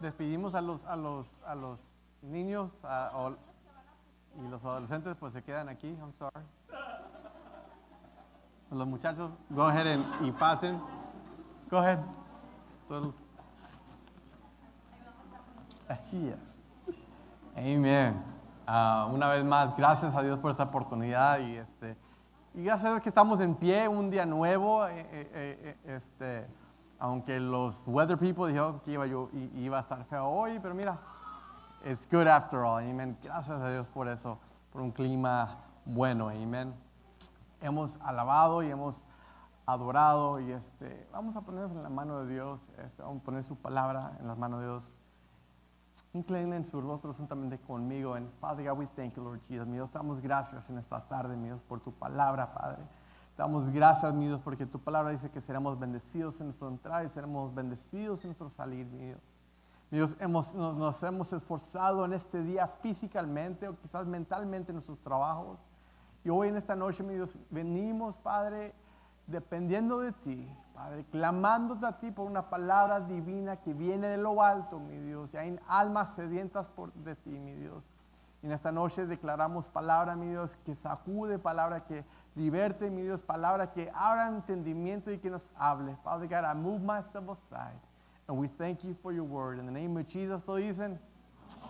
despedimos a los niños y los adolescentes pues se quedan aquí. I'm sorry. Los muchachos, go ahead y pasen. Go ahead. Todos. Here. Amen. Una vez más, gracias a Dios por esta oportunidad y gracias a Dios que estamos en pie un día nuevo. Aunque los weather people dijeron que iba a estar feo hoy, pero mira, it's good after all. Amen. Gracias a Dios por eso, por un clima bueno. Amen. Hemos alabado y hemos adorado y vamos a ponernos en la mano de Dios. Vamos a poner su palabra en las manos de Dios. Inclinen sus rostros juntamente conmigo. And Father God, we thank you, Lord Jesus. Mi Dios, te damos gracias en esta tarde, mi Dios, por tu palabra, Padre. Te damos gracias, mi Dios, porque tu palabra dice que seremos bendecidos en nuestro entrar y seremos bendecidos en nuestro salir, mi Dios. Mi Dios, nos hemos esforzado en este día físicamente o quizás mentalmente en nuestros trabajos. Y hoy en esta noche, mi Dios, venimos, Padre, dependiendo de ti, Padre, clamándote a ti por una palabra divina que viene de lo alto, mi Dios. Y hay almas sedientas de ti, mi Dios. Y en esta noche declaramos palabra, mi Dios, que sacude, palabra que liberte, mi Dios, palabra que abra entendimiento y que nos hable. Father God, I move myself aside. And we thank you for your word. In the name of Jesus, todos dicen,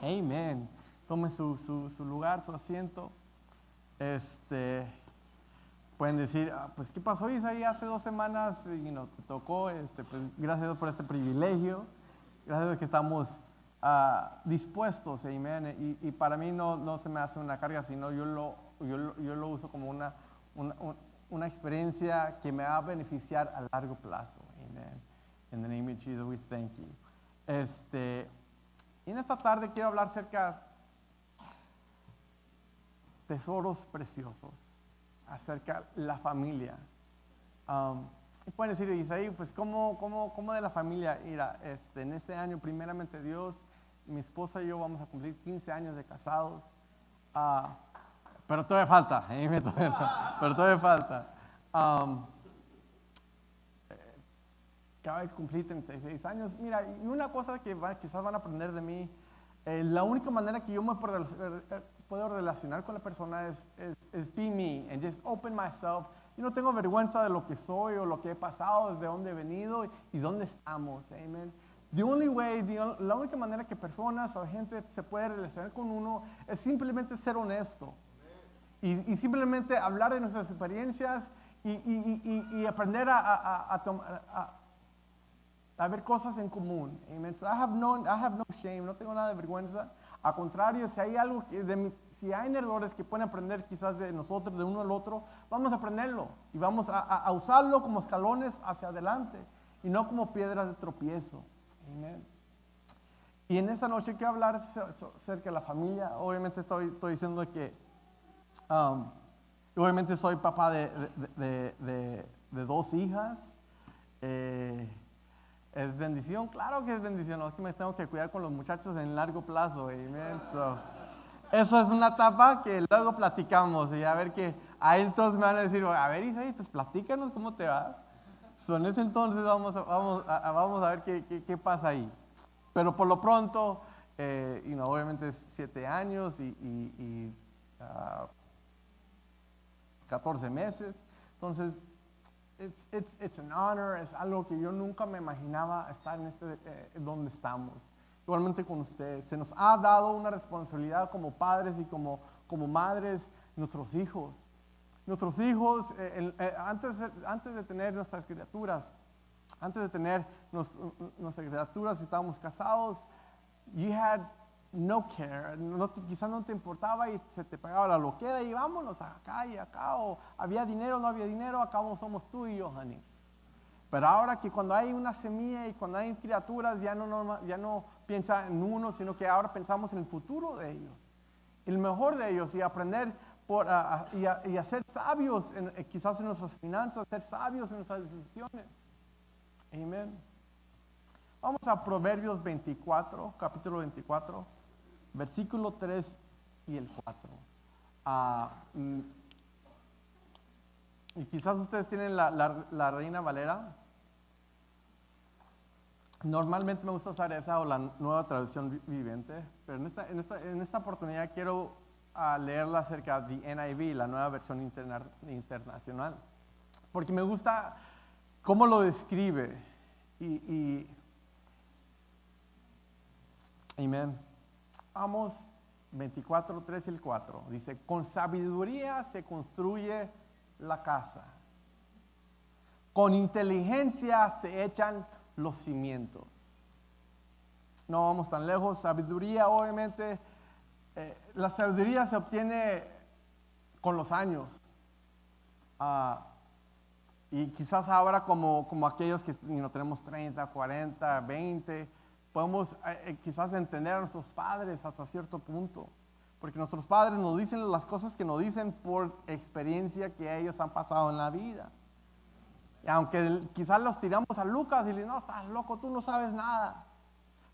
amen. Tome su lugar, su asiento. Pueden decir, pues, ¿qué pasó, Isaí? Hace 2 semanas, te tocó, pues, gracias a Dios por este privilegio. Gracias a Dios que estamos dispuestos, amén. Y para mí no se me hace una carga, sino yo lo uso como una experiencia que me va a beneficiar a largo plazo, amén. In the name of Jesus, we thank you. Y en esta tarde quiero hablar acerca de tesoros preciosos, acerca de la familia. Y pueden decir, Isaí, pues ¿cómo de la familia? Mira, en este año, primeramente Dios, mi esposa y yo vamos a cumplir 15 años de casados. Pero todavía falta, pero todavía falta. Acabo de cumplir 36 años. Mira, y una cosa que quizás van a aprender de mí, la única manera que yo me puedo relacionar con la persona es be me and just open myself. Yo no tengo vergüenza de lo que soy o lo que he pasado, desde dónde he venido y dónde estamos. Amen. The only way, la única manera que personas o gente se puede relacionar con uno es simplemente ser honesto. Y simplemente hablar de nuestras experiencias y aprender a ver cosas en común. Amen. So I have no shame, no tengo nada de vergüenza. Al contrario, si hay algo si hay errores que pueden aprender quizás de nosotros, de uno al otro, vamos a aprenderlo y vamos a usarlo como escalones hacia adelante y no como piedras de tropiezo. Amen. Y en esta noche quiero hablar acerca de la familia. Obviamente estoy diciendo que obviamente soy papá de 2 hijas. ¿Es bendición? Claro que es bendición. No es que me tengo que cuidar con los muchachos en largo plazo. Amen. So, eso es una etapa que luego platicamos. Y a ver que ahí todos me van a decir, a ver, Isaí, pues platícanos cómo te va. So, en ese entonces vamos a ver qué pasa ahí. Pero por lo pronto, obviamente es 7 años y 14 meses. Entonces, it's an honor, es algo que yo nunca me imaginaba estar en donde estamos. Igualmente con ustedes, se nos ha dado una responsabilidad como padres y como madres, nuestros hijos. Nuestros hijos, antes de tener nuestras criaturas, si estábamos casados, you had no care, quizás no te importaba y se te pagaba la loquera y vámonos acá y acá, o había dinero, no había dinero, acá somos tú y yo, honey. Pero ahora que cuando hay una semilla y cuando hay criaturas, ya no piensa en uno, sino que ahora pensamos en el futuro de ellos, el mejor de ellos, y aprender y a ser sabios quizás en nuestras finanzas, ser sabios en nuestras decisiones. Amén. Vamos a Proverbios 24, capítulo 24, versículo 3 y el 4. Y quizás ustedes tienen la Reina Valera. Normalmente me gusta usar esa o la nueva traducción viviente, pero en esta oportunidad quiero leerla acerca de NIV, la nueva versión internacional, porque me gusta cómo lo describe. Amén. Vamos, 24, 3 y el 4. Dice, con sabiduría se construye la casa. Con inteligencia se echan los cimientos. No vamos tan lejos. Sabiduría, obviamente, la sabiduría se obtiene con los años. Y quizás ahora como aquellos que tenemos 30, 40, 20, podemos quizás entender a nuestros padres hasta cierto punto. Porque nuestros padres nos dicen las cosas que nos dicen por experiencia que ellos han pasado en la vida. Y aunque quizás los tiramos a Lucas y le dicen, no, estás loco, tú no sabes nada.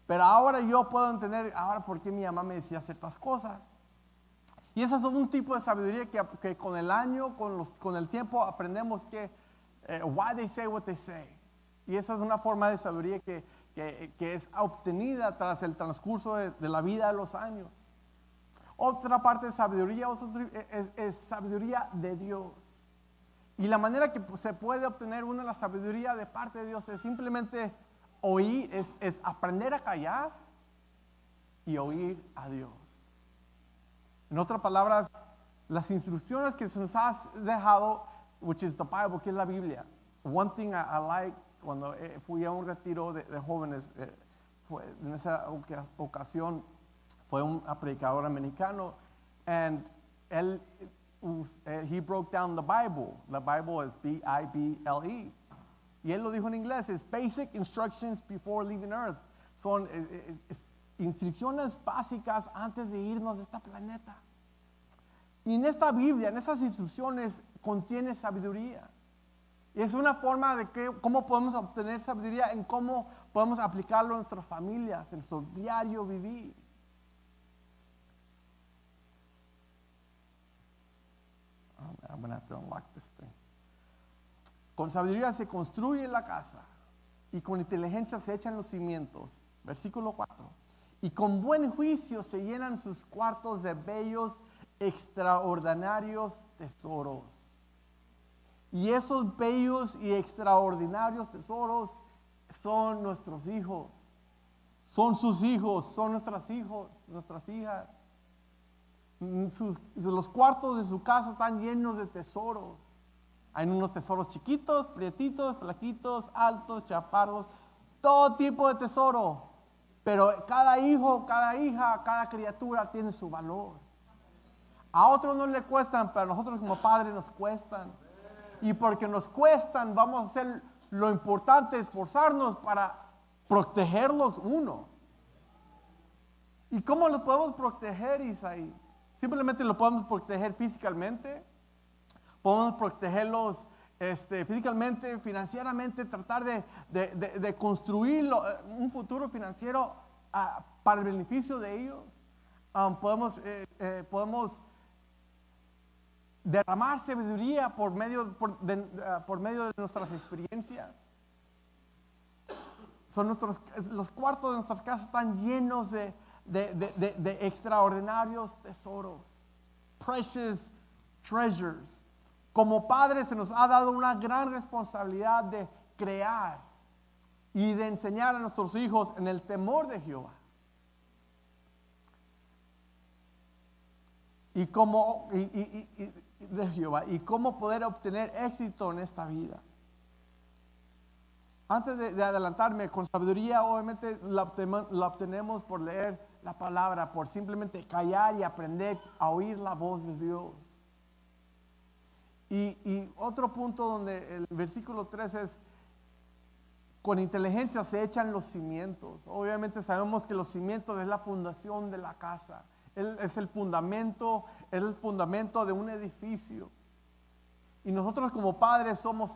Pero ahora yo puedo entender ahora por qué mi mamá me decía ciertas cosas. Y eso es un tipo de sabiduría que con el año, con el tiempo aprendemos que why they say what they say. Y esa es una forma de sabiduría que es obtenida tras el transcurso de la vida de los años. Otra parte de sabiduría es sabiduría de Dios. Y la manera que se puede obtener una de la sabiduría de parte de Dios es simplemente oír, es aprender a callar y oír a Dios. En otras palabras, las instrucciones que se nos ha dejado, which is the Bible, que es la Biblia. One thing I like, cuando fui a un retiro de jóvenes, en esa ocasión fue un predicador americano, and he broke down the Bible. The Bible is Bible. Y él lo dijo en inglés, es Basic Instructions Before Leaving Earth. Son instrucciones básicas antes de irnos de este planeta. Y en esta Biblia, en esas instrucciones, contiene sabiduría. Y es una forma de cómo podemos obtener sabiduría, en cómo podemos aplicarlo en nuestras familias, en nuestro diario vivir. I'm going to have to unlock this thing. Con sabiduría se construye la casa y con inteligencia se echan los cimientos. Versículo 4. Y con buen juicio se llenan sus cuartos de bellos, extraordinarios tesoros. Y esos bellos y extraordinarios tesoros son nuestros hijos. Son sus hijos, son nuestros hijos, nuestras hijas. Los cuartos de su casa están llenos de tesoros. Hay unos tesoros chiquitos, prietitos, flaquitos, altos, chaparros, todo tipo de tesoro. Pero cada hijo, cada hija, cada criatura tiene su valor. A otros no le cuestan, pero a nosotros como padres nos cuestan. Y porque nos cuestan, vamos a hacer lo importante, esforzarnos para protegerlos uno. ¿Y cómo los podemos proteger, Isaí? Simplemente lo podemos proteger físicamente. Podemos protegerlos físicamente, financieramente, tratar de construir un futuro financiero para el beneficio de ellos. Podemos derramar sabiduría por medio de nuestras experiencias. Los cuartos de nuestras casas están llenos de extraordinarios tesoros, precious treasures. Como padres se nos ha dado una gran responsabilidad de crear y de enseñar a nuestros hijos en el temor de Jehová. Y cómo poder obtener éxito en esta vida. Antes de adelantarme, con sabiduría obviamente la obtenemos por leer la palabra, por simplemente callar y aprender a oír la voz de Dios. Y otro punto donde el versículo 3 es, con inteligencia se echan los cimientos. Obviamente sabemos que los cimientos es la fundación de la casa. Es el fundamento de un edificio. Y nosotros como padres somos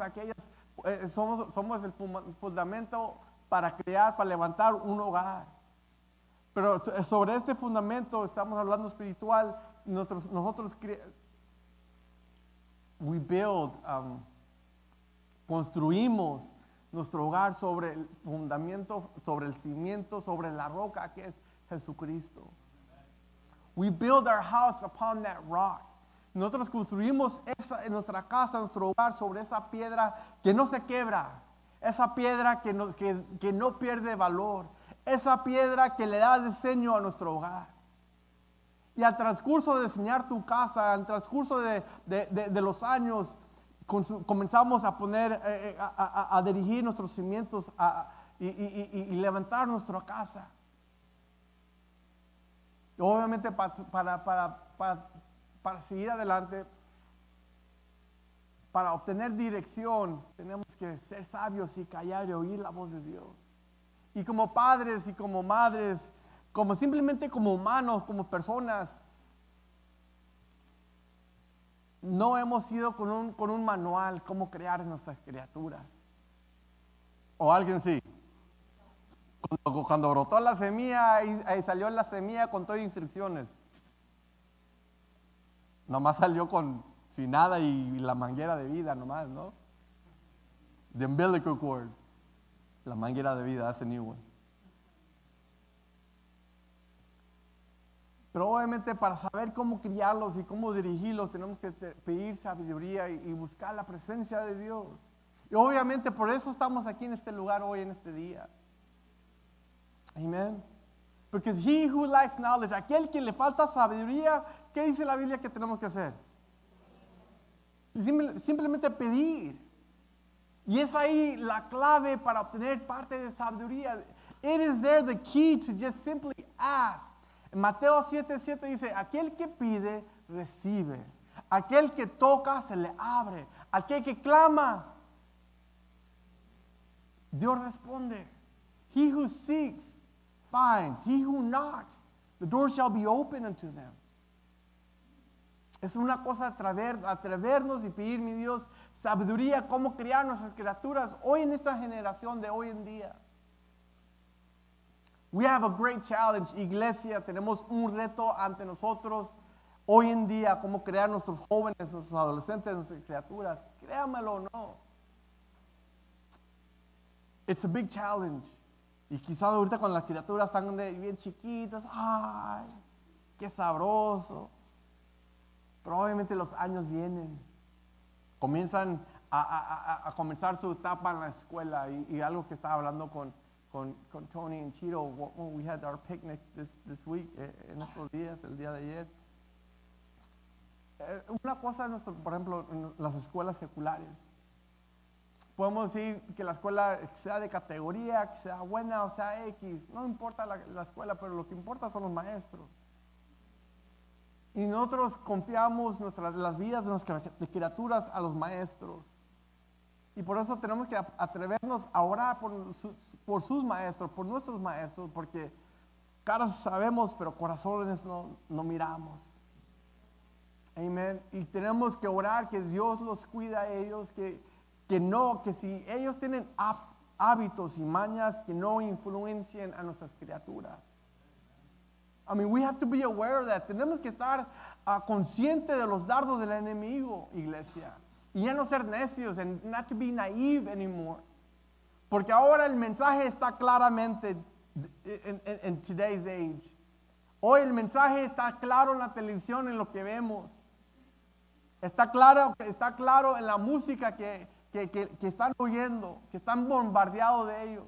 somos el fundamento para crear, para levantar un hogar. Pero sobre este fundamento, estamos hablando espiritual, nosotros we build, construimos nuestro hogar sobre el fundamento, sobre el cimiento, sobre la roca que es Jesucristo. We build our house upon that rock. Nosotros construimos nuestra casa, nuestro hogar sobre esa piedra que no se quebra, esa piedra que no pierde valor, esa piedra que le da diseño a nuestro hogar. Y al transcurso de diseñar tu casa, al transcurso de los años, comenzamos a poner, a dirigir nuestros cimientos y levantar nuestra casa. Y obviamente para seguir adelante, para obtener dirección, tenemos que ser sabios y callar y oír la voz de Dios. Y como padres y como madres, simplemente como humanos, como personas, no hemos ido con un manual cómo crear nuestras criaturas. O alguien sí. Cuando brotó la semilla, ahí salió la semilla con todas instrucciones. Nomás salió sin nada y la manguera de vida nomás, ¿no? The umbilical cord. La manguera de vida, that's a new one. Pero obviamente para saber cómo criarlos y cómo dirigirlos, tenemos que pedir sabiduría y buscar la presencia de Dios. Y obviamente por eso estamos aquí en este lugar hoy, en este día. Amen. Because he who lacks knowledge, aquel que le falta sabiduría, ¿qué dice la Biblia que tenemos que hacer? Simplemente pedir. Y es ahí la clave para obtener parte de sabiduría. It is there the key to just simply ask. En Mateo 7:7 dice, aquel que pide, recibe. Aquel que toca, se le abre. Aquel que clama, Dios responde. He who seeks, finds. He who knocks, the door shall be open unto them. Es una cosa atrevernos y pedir, mi Dios, sabiduría, cómo criar nuestras criaturas hoy en esta generación de hoy en día. We have a great challenge, iglesia. Tenemos un reto ante nosotros hoy en día, cómo crear nuestros jóvenes, nuestros adolescentes, nuestras criaturas. Créamelo o no. It's a big challenge. Y quizás ahorita cuando las criaturas están bien chiquitas, ¡ay! ¡Qué sabroso! Pero obviamente los años vienen. Comienzan a comenzar su etapa en la escuela. Y algo que estaba hablando con Tony and Chito when we had our picnic this week, en estos días, el día de ayer. Una cosa, por ejemplo, en las escuelas seculares. Podemos decir que la escuela sea de categoría, que sea buena o sea X. No importa la escuela, pero lo que importa son los maestros. Y nosotros confiamos las vidas de nuestras criaturas a los maestros. Y por eso tenemos que atrevernos a orar por sus maestros, por nuestros maestros, porque caras sabemos, pero corazones no miramos. Amén. Y tenemos que orar que Dios los cuida a ellos, que si ellos tienen hábitos y mañas, que no influencien a nuestras criaturas. I mean, we have to be aware of that. Tenemos que estar conscientes de los dardos del enemigo, iglesia. Y ya no ser necios, and not to be naive anymore. Porque ahora el mensaje está claramente en today's age. Hoy el mensaje está claro en la televisión, en lo que vemos. Está claro en la música que están oyendo, que están bombardeados de ellos.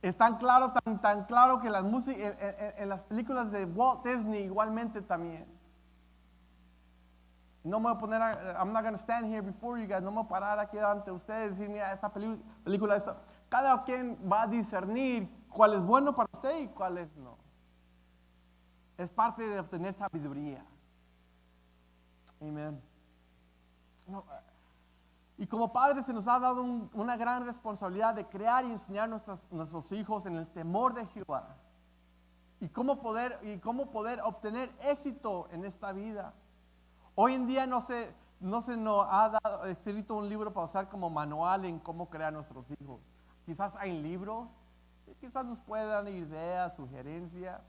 Es tan claro que en las películas de Walt Disney igualmente también. No me voy a poner, I'm not going to stand here before you guys, no me voy a parar aquí ante ustedes y decir, mira, esta película, cada quien va a discernir cuál es bueno para usted y cuál es no. Es parte de obtener sabiduría. Amén. No, y como padres se nos ha dado una gran responsabilidad de crear y enseñar a nuestros hijos en el temor de Jehová. Y cómo poder obtener éxito en esta vida. Hoy en día no se nos ha escrito un libro para usar como manual en cómo crear nuestros hijos. Quizás hay libros, quizás nos puedan dar ideas, sugerencias,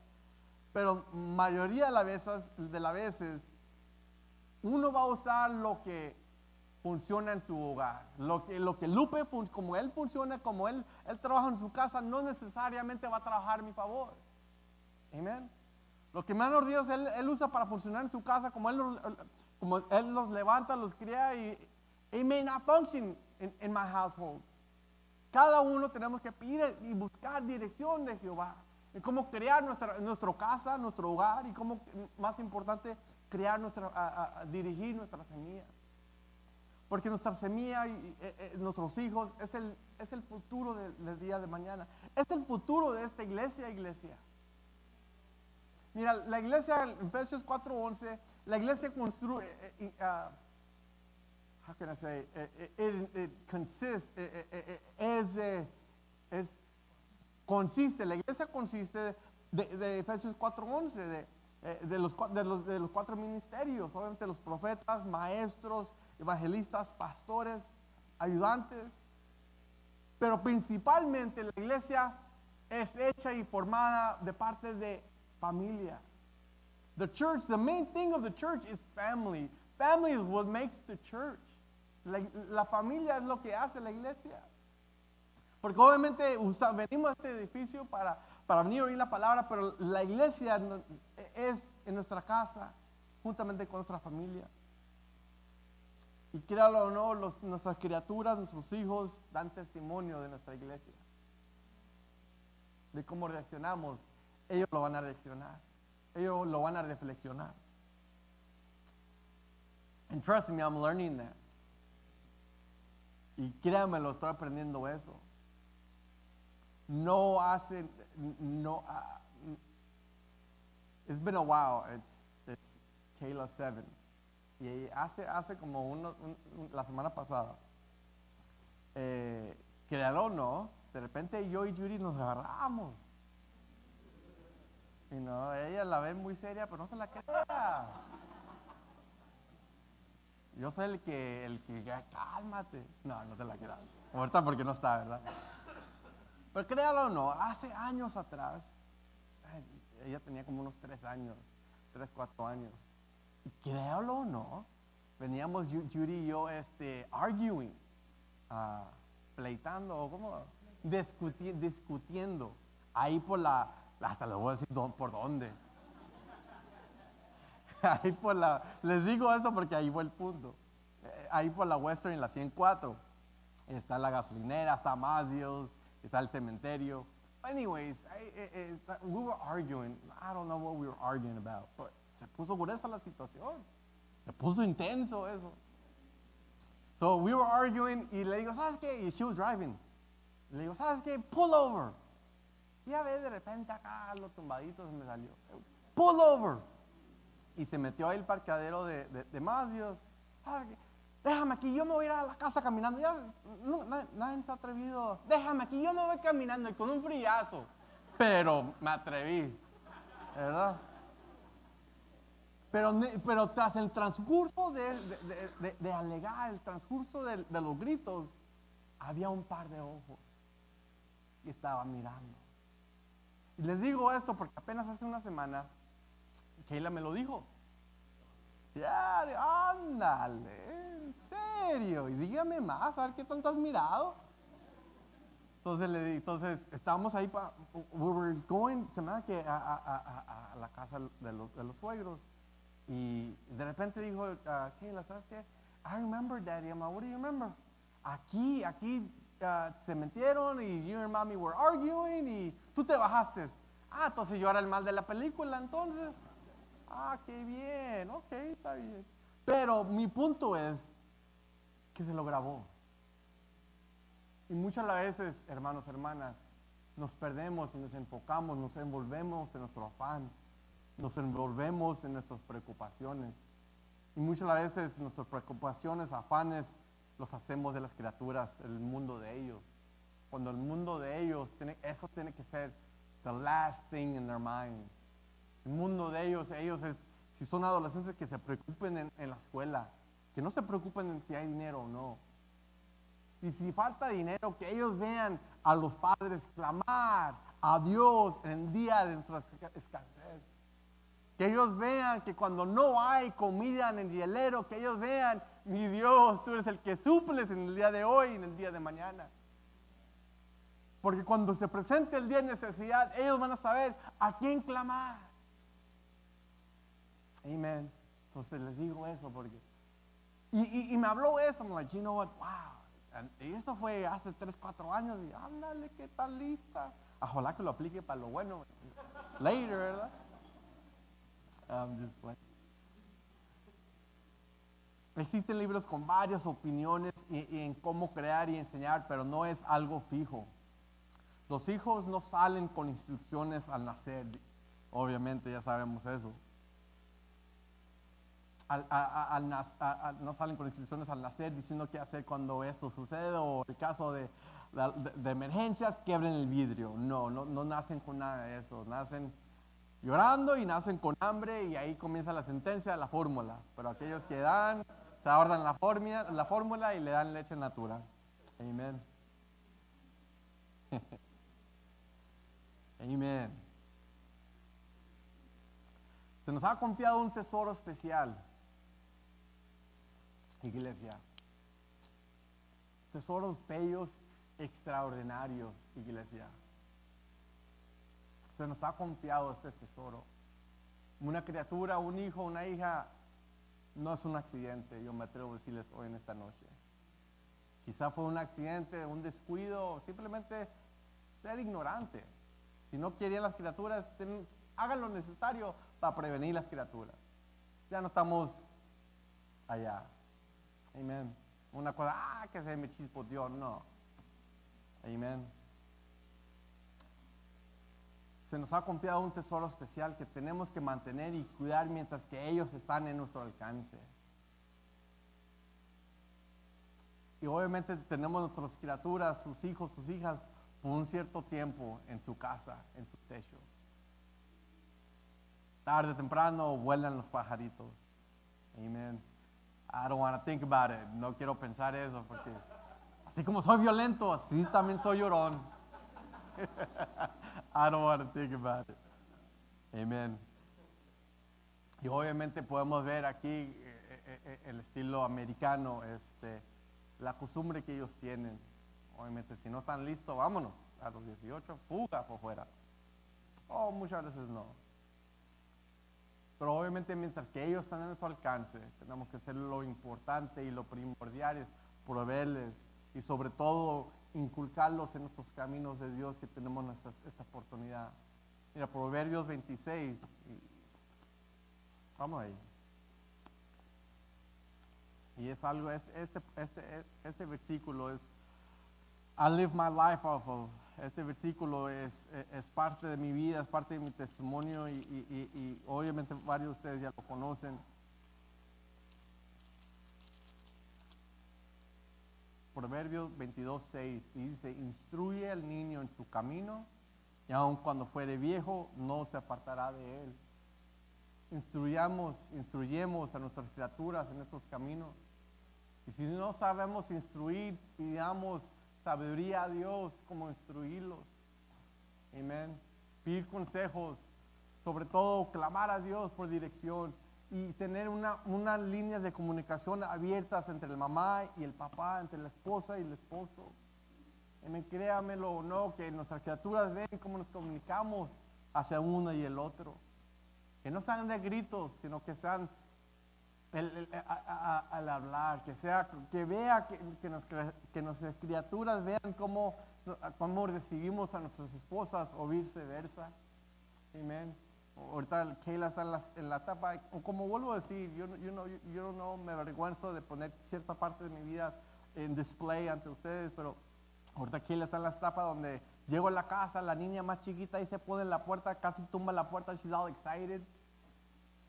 pero mayoría de las veces uno va a usar lo que funciona en tu hogar. Lo que Lupe, como él funciona, como él trabaja en su casa, no necesariamente va a trabajar a mi favor. Amén. Lo que menos días él usa para funcionar en su casa, como él los levanta, los cría, y it may not function in my household. Cada uno tenemos que pedir y buscar dirección de Jehová. En cómo crear nuestra casa, nuestro hogar, y cómo, más importante, crear dirigir nuestra semilla. Porque nuestra semilla y nuestros hijos es el futuro del día de mañana. Es el futuro de esta iglesia. Mira, la iglesia, en Efesios 4:11, la iglesia construye, how can I say, it consists, consiste, la iglesia consiste de Efesios 4:11, de los 4 ministerios, obviamente los profetas, maestros, evangelistas, pastores, ayudantes, pero principalmente la iglesia es hecha y formada de parte de familia. The church, the main thing of the church is family. Family is what makes the church. La familia es lo que hace la iglesia. Porque obviamente venimos a este edificio para venir a oír la palabra, pero la iglesia es en nuestra casa, juntamente con nuestra familia. Y créalo o no, nuestras criaturas, nuestros hijos dan testimonio de nuestra iglesia. De cómo reaccionamos, ellos lo van a reaccionar. Ellos lo van a reflexionar. And trust me, I'm learning that. Y créanme, lo estoy aprendiendo eso. It's been a while. It's Kayla 7. Y hace como la semana pasada, créalo o no, de repente yo y Judy nos agarramos. Y no, ella la ve muy seria, pero no se la crea. Yo soy el que ya, cálmate. No te la creas. Ahorita porque no está, ¿verdad? Pero créalo o no, hace años atrás, ella tenía como unos 3 años, 3, 4 años. Y créalo o no, veníamos Judy y yo arguing, pleitando, o como discutiendo, ahí por hasta les voy a decir por dónde. Ahí les digo esto porque ahí fue el punto. Ahí por la Western, en la 104, está la gasolinera, está Mazio's, está el cementerio. Anyways, we were arguing. I don't know what we were arguing about, but se puso gruesa la situación. Se puso intenso eso. So we were arguing y le digo, ¿sabes qué? Y she was driving. Le digo, ¿sabes qué? Pull over. Y a ver, de repente acá, los tumbaditos se me salió. Pull over. Y se metió ahí el parqueadero de Mazio's. Déjame aquí, yo me voy a ir a la casa caminando. Ya, nadie se ha atrevido. Déjame aquí, yo me voy caminando y con un friazo. Pero me atreví, ¿verdad? Pero tras el transcurso de alegar, el transcurso de los gritos, había un par de ojos y estaba mirando. Y les digo esto porque apenas hace una semana Kayla me lo dijo. Ya, ándale, en serio. Y dígame más, a ver qué tanto has mirado. Entonces estábamos ahí, we were going, se me da que a la casa de los suegros. Y de repente dijo, Kayla, ¿sabes qué? I remember, Daddy. I'm like, what do you remember? Aquí se metieron y you and Mommy were arguing y tú te bajaste. Entonces yo era el mal de la película, entonces. Qué bien, ok, está bien. Pero mi punto es que se lo grabó. Y muchas veces, hermanos, hermanas, nos perdemos y nos enfocamos, nos envolvemos en nuestro afán, nos envolvemos en nuestras preocupaciones. Y muchas veces nuestras preocupaciones, afanes, los hacemos de las criaturas, el mundo de ellos. Cuando el mundo de ellos, eso tiene que ser the last thing in their minds. El mundo de ellos si son adolescentes, que se preocupen en la escuela, que no se preocupen en si hay dinero o no. Y si falta dinero, que ellos vean a los padres clamar a Dios en el día de nuestra escasez. Que ellos vean que cuando no hay comida en el hielero, que ellos vean mi Dios, tú eres el que suples en el día de hoy y en el día de mañana. Porque cuando se presente el día de necesidad, ellos van a saber a quién clamar. Amen. Entonces les digo eso porque... Y me habló eso, I'm like, you know what, wow. Y esto fue hace 3, 4 años y ándale, qué tan lista. Ojalá que lo aplique para lo bueno. Later, ¿verdad? Just like... Existen libros con varias opiniones y en cómo crear y enseñar, pero no es algo fijo. Los hijos no salen con instrucciones al nacer, obviamente ya sabemos eso. No salen con instrucciones al nacer diciendo qué hacer cuando esto sucede o el caso de emergencias, quiebren el vidrio. No nacen con nada de eso. Nacen llorando y nacen con hambre y ahí comienza la sentencia, la fórmula. Pero aquellos que dan, se ahorran la fórmula y le dan leche natural. Amén. Amén. Se nos ha confiado un tesoro especial, iglesia. Tesoros bellos, extraordinarios, iglesia. Se nos ha confiado este tesoro. Una criatura, un hijo, una hija, no es un accidente, yo me atrevo a decirles hoy en esta noche. Quizá fue un accidente, un descuido, simplemente ser ignorante. Si no querían las criaturas, hagan lo necesario para prevenir las criaturas. Ya no estamos allá. Amén. Una cosa, que se me chispoteó, no. Amén. Se nos ha confiado un tesoro especial que tenemos que mantener y cuidar mientras que ellos están en nuestro alcance. Y obviamente tenemos nuestras criaturas, sus hijos, sus hijas, por un cierto tiempo en su casa, en su techo. Tarde o temprano vuelan los pajaritos. Amen. I don't want to think about it. No quiero pensar eso porque así como soy violento, así también soy llorón. I don't want to think about it. Amen. Y obviamente podemos ver aquí el estilo americano, la costumbre que ellos tienen. Obviamente, si no están listos, vámonos. A los 18, fuga por fuera. Muchas veces no. Pero obviamente, mientras que ellos están en nuestro alcance, tenemos que hacer lo importante y lo primordial es proveerles y sobre todo inculcarlos en nuestros caminos de Dios que tenemos esta oportunidad. Mira, Proverbios 26. Vamos ahí. Y es algo, este versículo es, I live my life off of. Este versículo es parte de mi vida, es parte de mi testimonio y obviamente varios de ustedes ya lo conocen. Proverbios 22:6 y dice, instruye al niño en su camino y aun cuando fuere viejo no se apartará de él. Instruyemos a nuestras criaturas en estos caminos. Y si no sabemos instruir, pidamos sabiduría a Dios, como instruirlos. Amén. Pedir consejos, sobre todo clamar a Dios por dirección y tener unas líneas de comunicación abiertas entre la mamá y el papá, entre la esposa y el esposo. Amén. Créamelo o no, que nuestras criaturas ven cómo nos comunicamos hacia uno y el otro. Que no sean de gritos, sino que sean al hablar, que vea que nuestras criaturas vean cómo recibimos a nuestras esposas o viceversa. Amén. Ahorita Kayla está en la etapa, como vuelvo a decir, yo no me avergüenzo de poner cierta parte de mi vida en display ante ustedes, pero ahorita Kayla está en la etapa donde llego a la casa, la niña más chiquita y se pone en la puerta, casi tumba la puerta, she's all excited.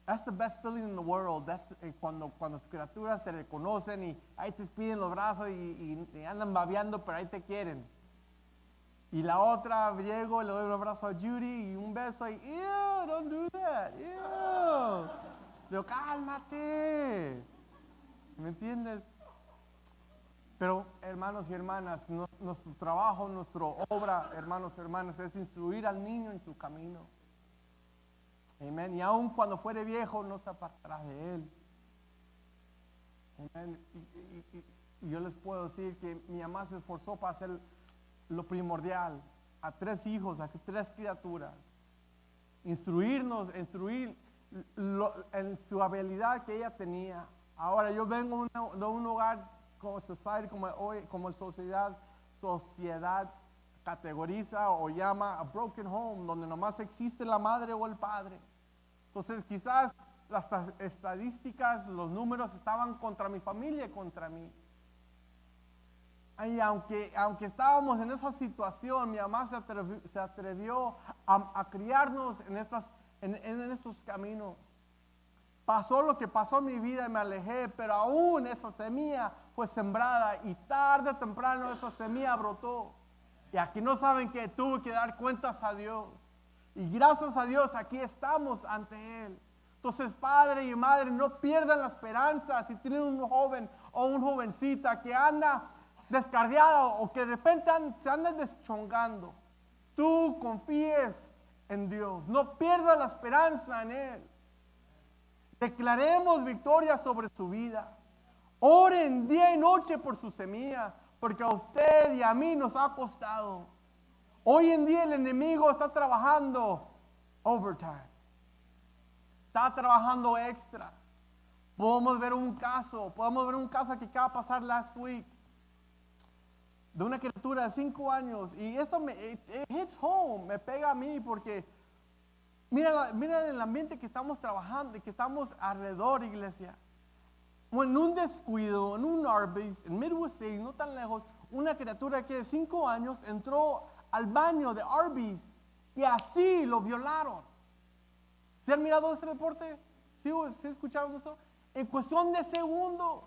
That's the best feeling in the world. That's, cuando tus criaturas te reconocen y ahí te piden los brazos y andan babeando, pero ahí te quieren. Y la otra, llego, le doy un abrazo a Judy y un beso y, ew, don't do that, ew. Digo, cálmate. ¿Me entiendes? Pero, hermanos y hermanas, nuestro trabajo, nuestra obra, hermanos y hermanas, es instruir al niño en su camino. Amén. Y aun cuando fuere viejo, no se apartará de él. Amén. Y yo les puedo decir que mi mamá se esforzó para hacer lo primordial a 3 hijos, a 3 criaturas. Instruir en su habilidad que ella tenía. Ahora yo vengo de un hogar como society, como la sociedad categoriza o llama a broken home, donde nomás existe la madre o el padre. Entonces quizás las estadísticas, los números estaban contra mi familia y contra mí. Y aunque estábamos en esa situación, mi mamá se atrevió a criarnos en estos caminos. Pasó lo que pasó en mi vida y me alejé, pero aún esa semilla fue sembrada y tarde o temprano esa semilla brotó. Y aquí no saben que tuve que dar cuentas a Dios. Y gracias a Dios aquí estamos ante Él. Entonces, padre y madre, no pierdan la esperanza si tienen un joven o una jovencita que anda descarriado o que de repente se anda deschongando. Tú confíes en Dios. No pierdas la esperanza en Él. Declaremos victoria sobre su vida. Oren día y noche por su semilla, porque a usted y a mí nos ha costado. Hoy en día el enemigo está trabajando overtime. Está trabajando extra. Podemos ver un caso que acaba de pasar last week de una criatura de 5 años, y esto it hits home, me pega a mí porque mira el ambiente que estamos trabajando, que estamos alrededor, iglesia. En un descuido, en un Arby's, en Midwest City, no tan lejos, una criatura que de 5 años entró al baño de Arby's y así lo violaron. ¿Se han mirado ese reporte? ¿Sí escucharon eso? En cuestión de segundos.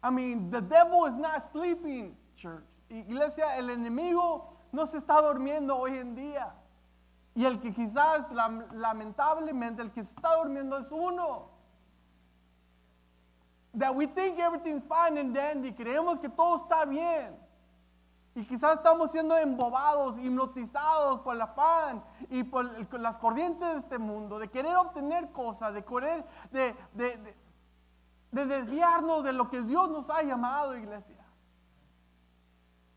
I mean, the devil is not sleeping, church. Iglesia, el enemigo no se está durmiendo hoy en día. Y el que quizás, lamentablemente, el que se está durmiendo es uno. That we think everything's fine and dandy. Creemos que todo está bien. Y quizás estamos siendo embobados, hipnotizados por el afán y por las corrientes de este mundo, de querer obtener cosas, de querer, de desviarnos de lo que Dios nos ha llamado, iglesia.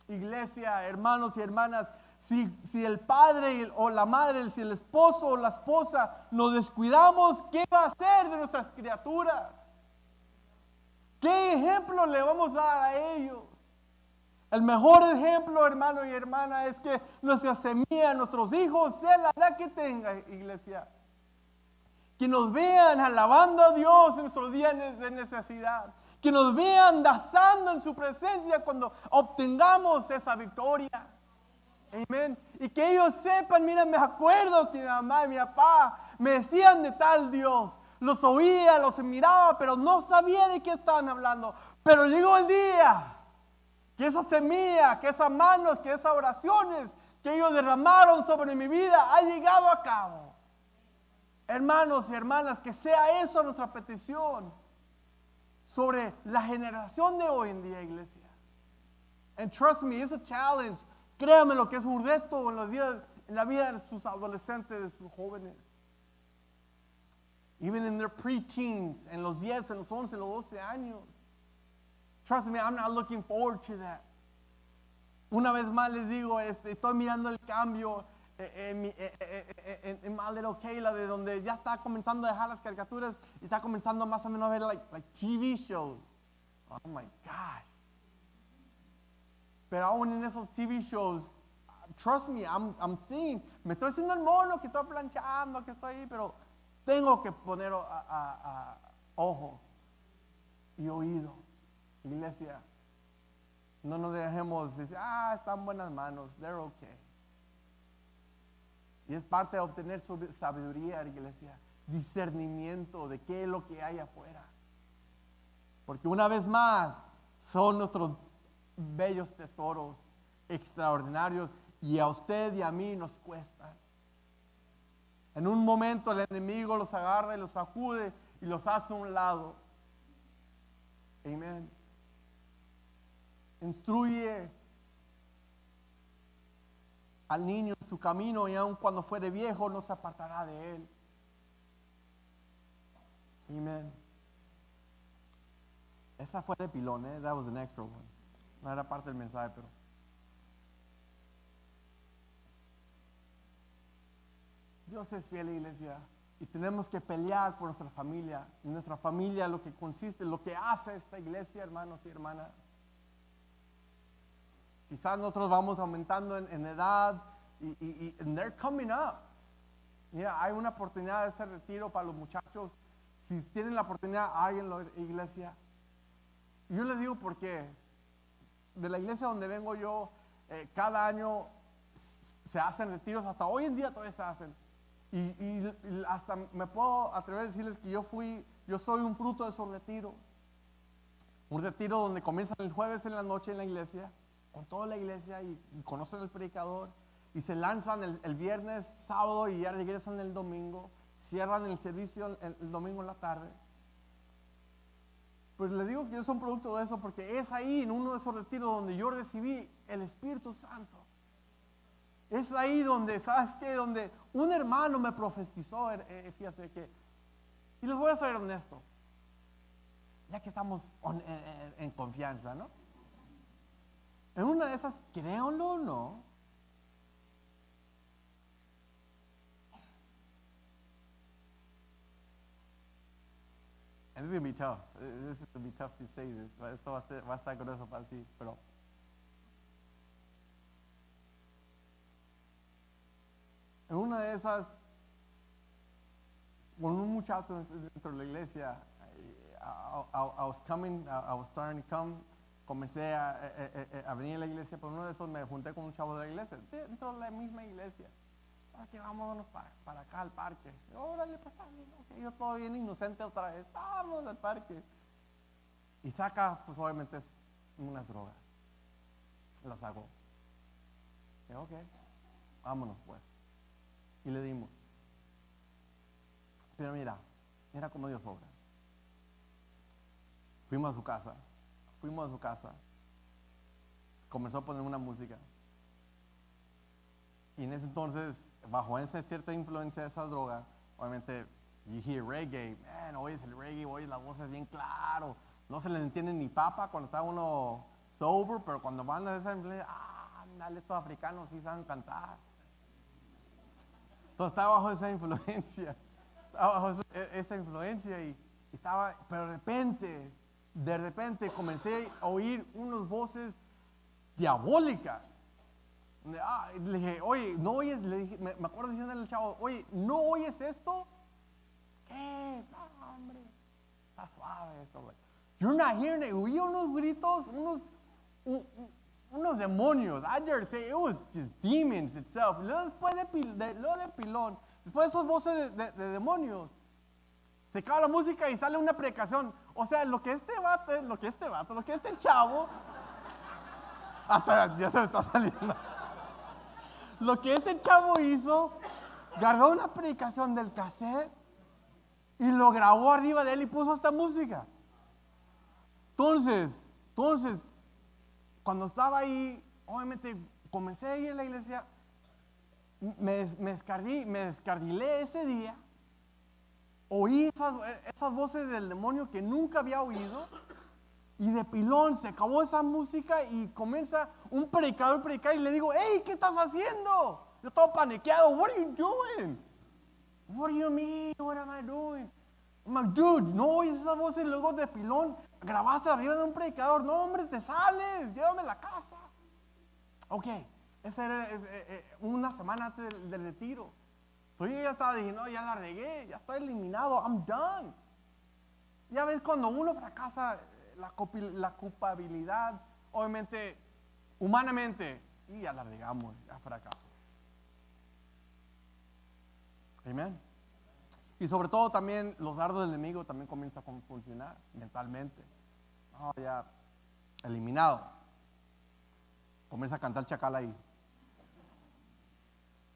Iglesia, hermanos y hermanas, si el padre o la madre, si el esposo o la esposa nos descuidamos, ¿qué va a hacer de nuestras criaturas? ¿Qué ejemplo le vamos a dar a ellos? El mejor ejemplo, hermano y hermana, es que nuestra semilla, nuestros hijos, sea la edad que tenga, iglesia, que nos vean alabando a Dios en nuestros días de necesidad, que nos vean danzando en su presencia cuando obtengamos esa victoria. Amén. Y que ellos sepan, mira, me acuerdo que mi mamá y mi papá me decían de tal Dios. Los oía, los miraba, pero no sabía de qué estaban hablando. Pero llegó el día que esa semilla, que esas manos, que esas oraciones que ellos derramaron sobre mi vida ha llegado a cabo. Hermanos y hermanas, que sea eso nuestra petición sobre la generación de hoy en día, iglesia. And trust me, it's a challenge. Créame lo que es un reto en la vida de sus adolescentes, de sus jóvenes. Even in their preteens, en los 10, en los 11, en los 12 años. Trust me, I'm not looking forward to that. Una vez más les digo, estoy mirando el cambio en My Little Kayla, de donde ya está comenzando a dejar las caricaturas y está comenzando más o menos a ver like TV shows. Oh my gosh. Pero aún en esos TV shows, trust me, I'm seeing, me estoy haciendo el mono, que estoy planchando, que estoy ahí, pero tengo que poner ojo y oído. Iglesia, no nos dejemos decir, está en buenas manos, they're okay. Y es parte de obtener sabiduría, iglesia, discernimiento de qué es lo que hay afuera. Porque una vez más, son nuestros bellos tesoros extraordinarios y a usted y a mí nos cuestan. En un momento el enemigo los agarra y los sacude y los hace a un lado. Amén. Instruye al niño en su camino y aun cuando fuere viejo no se apartará de él. Amen. Esa fue de pilón, ¿eh? That was an extra one. No era parte del mensaje, pero. Dios es fiel, iglesia. Y tenemos que pelear por nuestra familia. Nuestra familia, lo que consiste, lo que hace esta iglesia, hermanos y hermanas. Quizás nosotros vamos aumentando en edad y and they're coming up. Mira, hay una oportunidad de ese retiro para los muchachos. Si tienen la oportunidad, hay en la iglesia. Yo les digo porque de la iglesia donde vengo yo, cada año se hacen retiros, hasta hoy en día todavía se hacen. Y hasta me puedo atrever a decirles que yo soy un fruto de esos retiros. Un retiro donde comienzan el jueves en la noche en la iglesia, con toda la iglesia y conocen al predicador, y se lanzan el viernes, sábado y ya regresan el domingo, cierran el servicio el domingo en la tarde. Pues les digo que yo soy un producto de eso porque es ahí en uno de esos retiros donde yo recibí el Espíritu Santo. Es ahí donde, ¿sabes qué? Donde un hermano me profetizó, fíjate que, y les voy a ser honesto, ya que estamos en confianza, ¿no? En una de esas, créanlo o no, and it's going to be tough. This is going to be tough to say this. Esto va a estar grueso para decir, pero en una de esas, con un muchacho dentro de la iglesia, I was starting to come, comencé a venir a la iglesia, pero uno de esos me junté con un chavo de la iglesia, dentro de la misma iglesia. Que vámonos para acá al parque. Órale, pues está bien, okay. Yo todo bien inocente otra vez, vamos al parque. Y saca, pues obviamente, unas drogas. Las sacó. Y ok, vámonos pues. Y le dimos. Pero mira cómo Dios obra. Fuimos a su casa. Comenzó a poner una música. Y en ese entonces, bajo esa cierta influencia de esa droga, obviamente, you hear reggae, man, oyes el reggae, oyes la voz es bien claro. No se les entiende ni papa cuando está uno sober, pero cuando van a esa influencia, dale, estos africanos sí saben cantar. Entonces estaba bajo esa influencia, y estaba, pero de repente comencé a oír unas voces diabólicas. Le dije, oye, ¿no oyes? Le dije, me acuerdo diciéndole al chavo, oye, ¿no oyes esto? ¿Qué? No, hombre, está suave esto, güey. You're not hearing it. Oí unos gritos, unos demonios. I dare say it was just demons itself. Después de pilón, después de esas voces de demonios, se acaba la música y sale una predicación. O sea, lo que este chavo, hasta ya se me está saliendo. Lo que este chavo hizo, agarró una predicación del cassette y lo grabó arriba de él y puso esta música. Entonces, cuando estaba ahí, obviamente comencé a ir a la iglesia, me descardilé ese día, oí esas voces del demonio que nunca había oído. Y de pilón se acabó esa música y comienza un predicador a predicar y le digo, hey, ¿qué estás haciendo? Yo estaba paniqueado. What are you doing? What do you mean? What am I doing? I'm like, dude, no oyes esas voces luego de pilón. Grabaste arriba de un predicador. No, hombre, te sales. Llévame a la casa. Ok, esa era una semana antes del retiro. Entonces yo ya estaba diciendo, no, ya la regué. Ya estoy eliminado. I'm done. Ya ves, cuando uno fracasa, la culpabilidad, obviamente, humanamente, y ya la regamos, ya fracaso. Amén. Y sobre todo también los dardos del enemigo también comienzan a funcionar mentalmente. No, ya eliminado. Comienza a cantar chacal ahí.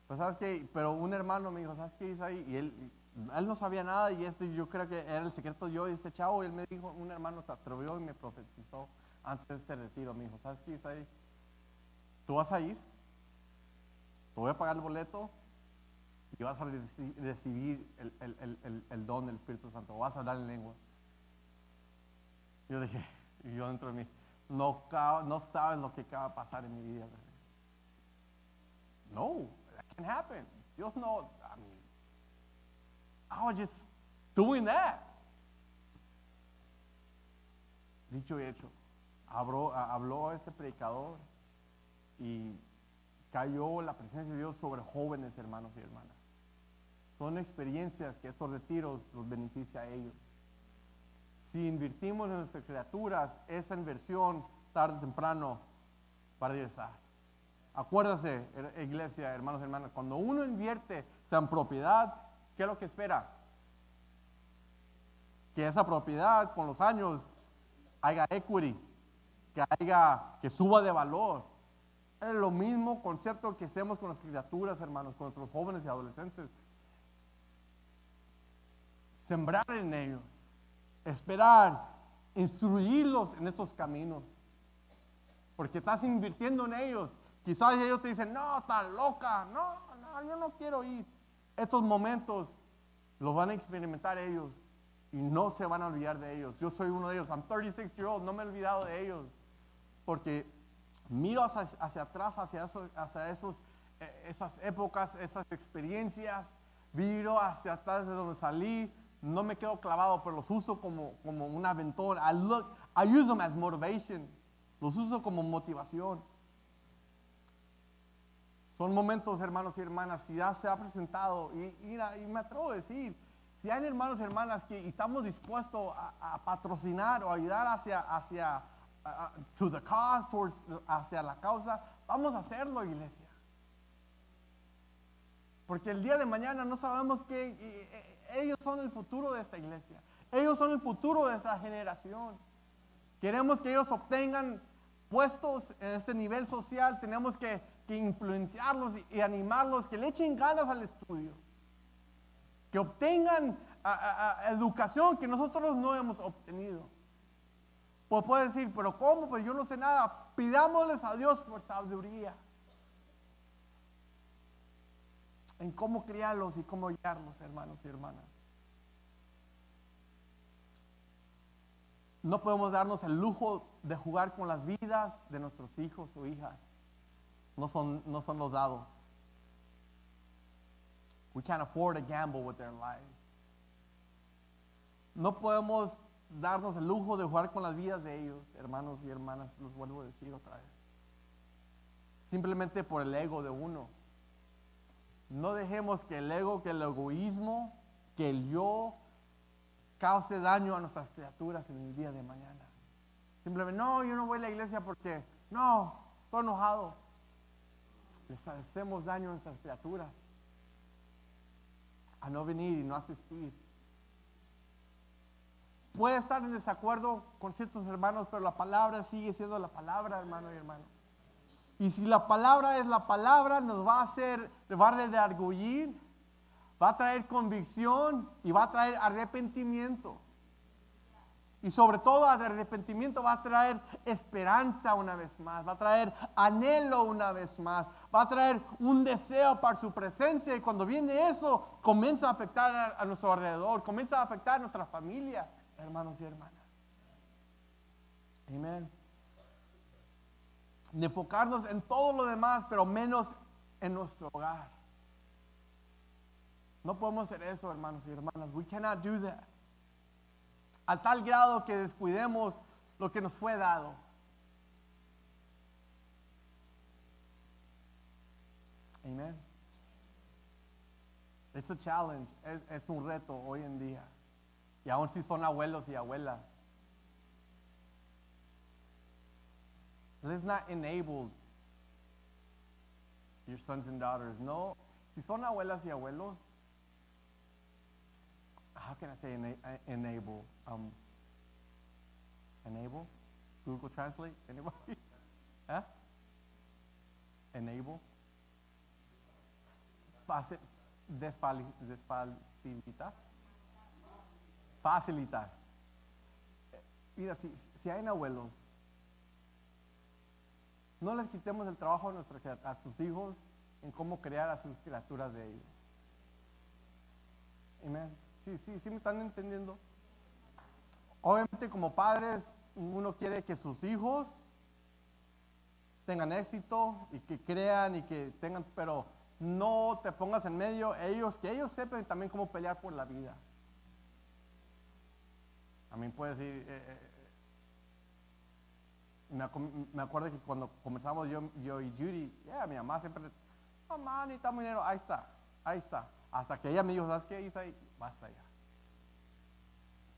Pues sabes qué, pero un hermano me dijo, ¿sabes qué hizo ahí? Y él no sabía nada y yo creo que era el secreto yo y este chavo, y él me dijo, un hermano se atrevió y me profetizó antes de este retiro, me dijo, ¿sabes qué, Isaí? ¿Tú vas a ir? Te voy a pagar el boleto, y vas a recibir el don del Espíritu Santo, vas a hablar en lengua. Yo dije, y yo dentro de mí, no sabes lo que acaba de pasar en mi vida. No, that can't happen. Dios no, I was just doing that. Dicho y hecho, habló este predicador y cayó la presencia de Dios sobre jóvenes hermanos y hermanas. Son experiencias que estos retiros los beneficia a ellos. Si invertimos en nuestras criaturas, esa inversión tarde o temprano va a regresar. Acuérdase, iglesia, hermanos y hermanas, cuando uno invierte en propiedad, ¿qué es lo que espera? Que esa propiedad con los años haya equity, que suba de valor. Es lo mismo concepto que hacemos con las criaturas, hermanos, con nuestros jóvenes y adolescentes. Sembrar en ellos, esperar, instruirlos en estos caminos. Porque estás invirtiendo en ellos. Quizás ellos te dicen, no, estás loca, no, yo no quiero ir. Estos momentos los van a experimentar ellos y no se van a olvidar de ellos. Yo soy uno de ellos, I'm 36 years old, no me he olvidado de ellos. Porque miro hacia atrás, hacia esas épocas, esas experiencias, miro hacia atrás de donde salí, no me quedo clavado, pero los uso como un aventón. I use them as motivation, los uso como motivación. Son momentos, hermanos y hermanas, si ya se ha presentado, y me atrevo a decir, si hay hermanos y hermanas que estamos dispuestos a patrocinar o ayudar hacia to the cause, hacia la causa, vamos a hacerlo, iglesia. Porque el día de mañana no sabemos que ellos son el futuro de esta iglesia. Ellos son el futuro de esta generación. Queremos que ellos obtengan puestos en este nivel social. Tenemos que influenciarlos y animarlos, que le echen ganas al estudio. Que obtengan educación que nosotros no hemos obtenido. Pues puede decir, pero ¿cómo? Pues yo no sé nada. Pidámosles a Dios por sabiduría en cómo criarlos y cómo guiarlos, hermanos y hermanas. No podemos darnos el lujo de jugar con las vidas de nuestros hijos o hijas. No son los dados. We can't afford to gamble with their lives. No podemos darnos el lujo de jugar con las vidas de ellos, hermanos y hermanas, los vuelvo a decir otra vez. Simplemente por el ego de uno. No dejemos que el ego, que el egoísmo, que el yo cause daño a nuestras criaturas en el día de mañana. Simplemente, no, yo no voy a la iglesia porque, no, estoy enojado. Les hacemos daño a nuestras criaturas a no venir y no asistir. Puede estar en desacuerdo con ciertos hermanos, pero la palabra sigue siendo la palabra, hermano y hermano. Y si la palabra es la palabra, nos va a redarguir, va a traer convicción y va a traer arrepentimiento. Y sobre todo el arrepentimiento va a traer esperanza una vez más, va a traer anhelo una vez más, va a traer un deseo para su presencia, y cuando viene eso, comienza a afectar a nuestro alrededor, comienza a afectar a nuestra familia, hermanos y hermanas. Amén. De enfocarnos en todo lo demás, pero menos en nuestro hogar. No podemos hacer eso, hermanos y hermanas. We cannot do that. A tal grado que descuidemos lo que nos fue dado. Amen. It's a challenge. Es un reto hoy en día. Y aún si son abuelos y abuelas. Let's not enable your sons and daughters. No, si son abuelas y abuelos, how can I say enable? Enable? Google Translate? Anybody? ¿Eh? Enable? Desfacilitar. Facilitar. Mira, si hay abuelos, no les quitemos el trabajo a sus hijos en cómo crear a sus criaturas de ellos. Sí me están entendiendo. Obviamente como padres uno quiere que sus hijos tengan éxito y que crean y que tengan, pero no te pongas en medio, que ellos sepan también cómo pelear por la vida. A mí puede decir, me acuerdo que cuando conversamos yo y Judy, mi mamá siempre, mamá, necesitamos dinero, ahí está. Hasta que ella me dijo, ¿sabes qué, Isaí? Basta ya.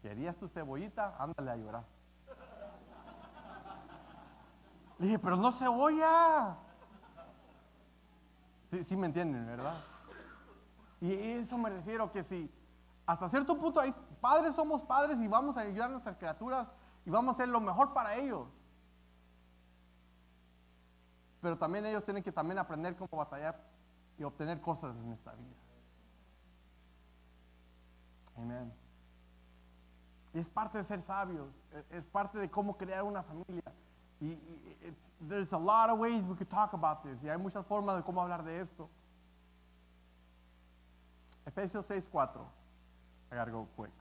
¿Querías tu cebollita? Ándale a llorar. Le dije, pero no cebolla. Sí me entienden, ¿verdad? Y eso me refiero, que si hasta cierto punto padres somos padres y vamos a ayudar a nuestras criaturas y vamos a hacer lo mejor para ellos. Pero también ellos tienen que también aprender cómo batallar y obtener cosas en esta vida. Amén. Y es parte de ser sabios, es parte de cómo crear una familia. Y there's a lot of ways we could talk about this. Y hay muchas formas de cómo hablar de esto. Efesios 6:4. I gotta go quick.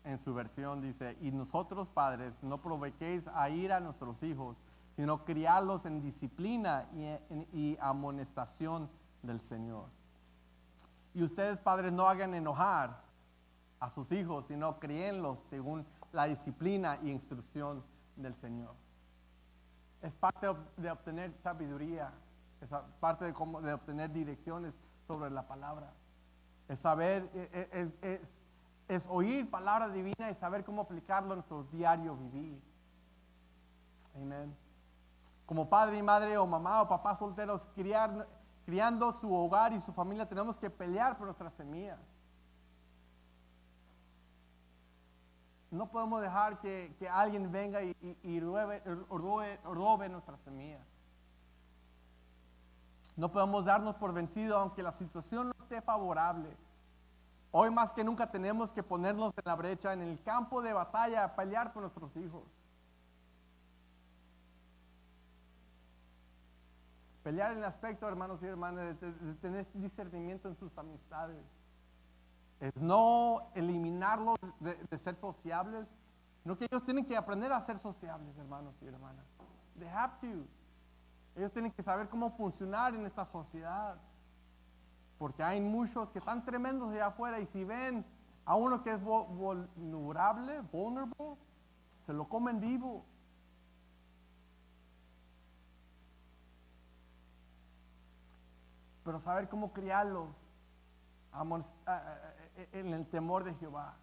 En su versión dice, y nosotros padres no provoquéis a ira a nuestros hijos, sino criarlos en disciplina y amonestación del Señor. Y ustedes padres no hagan enojar a sus hijos, sino críenlos según la disciplina y instrucción del Señor. Es parte de obtener sabiduría, es parte de obtener direcciones sobre la palabra. Es saber, es oír palabra divina y saber cómo aplicarlo en nuestro diario vivir. Amén. Como padre y madre o mamá o papá solteros criando su hogar y su familia, tenemos que pelear por nuestras semillas. No podemos dejar que alguien venga y robe nuestras semillas. No podemos darnos por vencidos aunque la situación no esté favorable. Hoy más que nunca tenemos que ponernos en la brecha, en el campo de batalla, a pelear por nuestros hijos. Pelear en el aspecto, hermanos y hermanas, de tener discernimiento en sus amistades. Es no eliminarlos de ser sociables, sino que ellos tienen que aprender a ser sociables, hermanos y hermanas. They have to. Ellos tienen que saber cómo funcionar en esta sociedad. Porque hay muchos que están tremendos allá afuera y si ven a uno que es vulnerable, se lo comen vivo. Pero saber cómo criarlos en el temor de Jehová.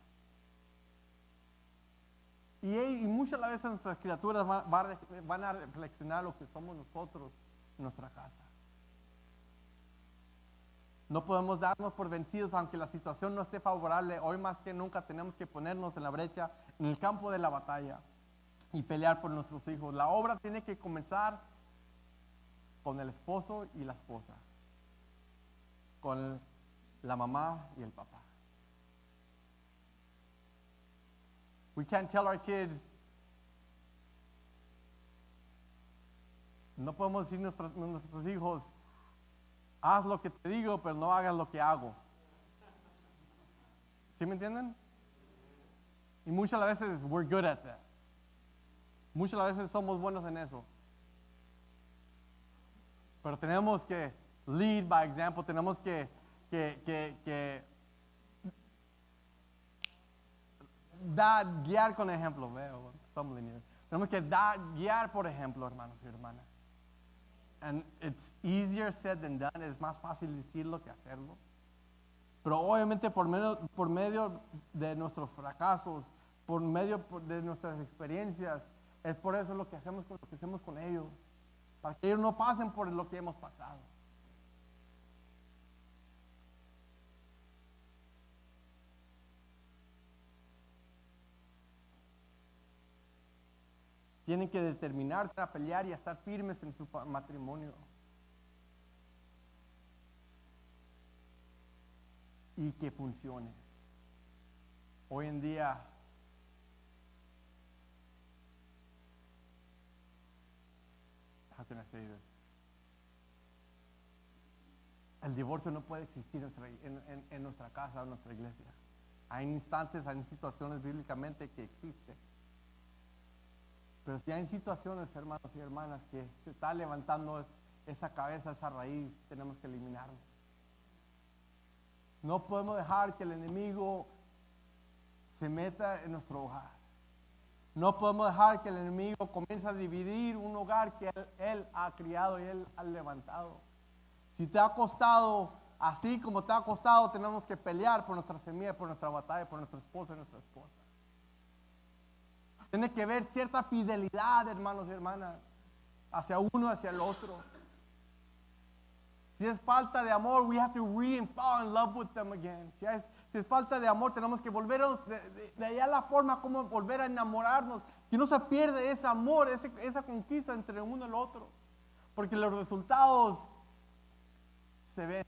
Y muchas veces nuestras criaturas van a reflexionar lo que somos nosotros en nuestra casa. No podemos darnos por vencidos aunque la situación no esté favorable. Hoy más que nunca tenemos que ponernos en la brecha, en el campo de la batalla y pelear por nuestros hijos. La obra tiene que comenzar con el esposo y la esposa, con la mamá y el papá. We can't tell our kids, no podemos decir a nuestros hijos, haz lo que te digo, pero no hagas lo que hago. ¿Sí me entienden? Y muchas veces we're good at that. Muchas veces somos buenos en eso. Pero tenemos que lead by example, tenemos que guiar con ejemplo. Tenemos que guiar por ejemplo, hermanos y hermanas. And it's easier said than done. Es más fácil decirlo que hacerlo. Pero obviamente por medio de nuestros fracasos, por medio de nuestras experiencias, es por eso lo que hacemos con ellos. Para que ellos no pasen por lo que hemos pasado. tienen que determinarse a pelear y a estar firmes en su matrimonio. Y que funcione. Hoy en día, how can I say this? El divorcio no puede existir en nuestra casa o en nuestra iglesia. Hay instantes, hay situaciones bíblicamente que existen. Pero si hay situaciones, hermanos y hermanas, que se está levantando esa cabeza, esa raíz, tenemos que eliminarlo. No podemos dejar que el enemigo se meta en nuestro hogar. No podemos dejar que el enemigo comience a dividir un hogar que él ha criado y él ha levantado. Si te ha costado, así como te ha costado, tenemos que pelear por nuestra semilla, por nuestra batalla, por nuestro esposo y nuestra esposa. Tiene que haber cierta fidelidad, hermanos y hermanas, hacia uno, hacia el otro. Si es falta de amor, we have to fall in love with them again. Si es falta de amor, tenemos que volvernos de allá la forma como volver a enamorarnos. Que no se pierde ese amor, esa conquista entre uno y el otro. Porque los resultados se ven.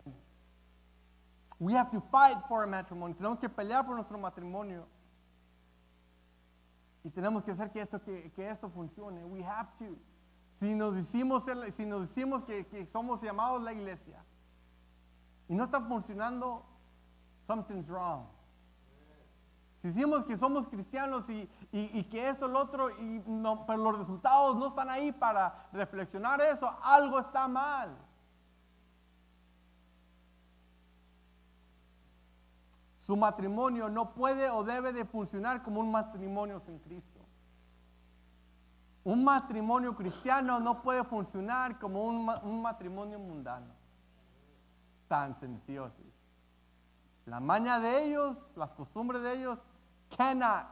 We have to fight for a matrimony. Tenemos que pelear por nuestro matrimonio. Y tenemos que hacer que esto funcione. We have to. Si nos decimos que somos llamados la iglesia y no está funcionando, something's wrong. Si decimos que somos cristianos y que esto, lo otro, pero los resultados no están ahí para reflexionar eso, algo está mal. Su matrimonio no puede o debe de funcionar como un matrimonio sin Cristo. Un matrimonio cristiano no puede funcionar como un matrimonio mundano. Tan sencillo así. La maña de ellos, las costumbres de ellos, cannot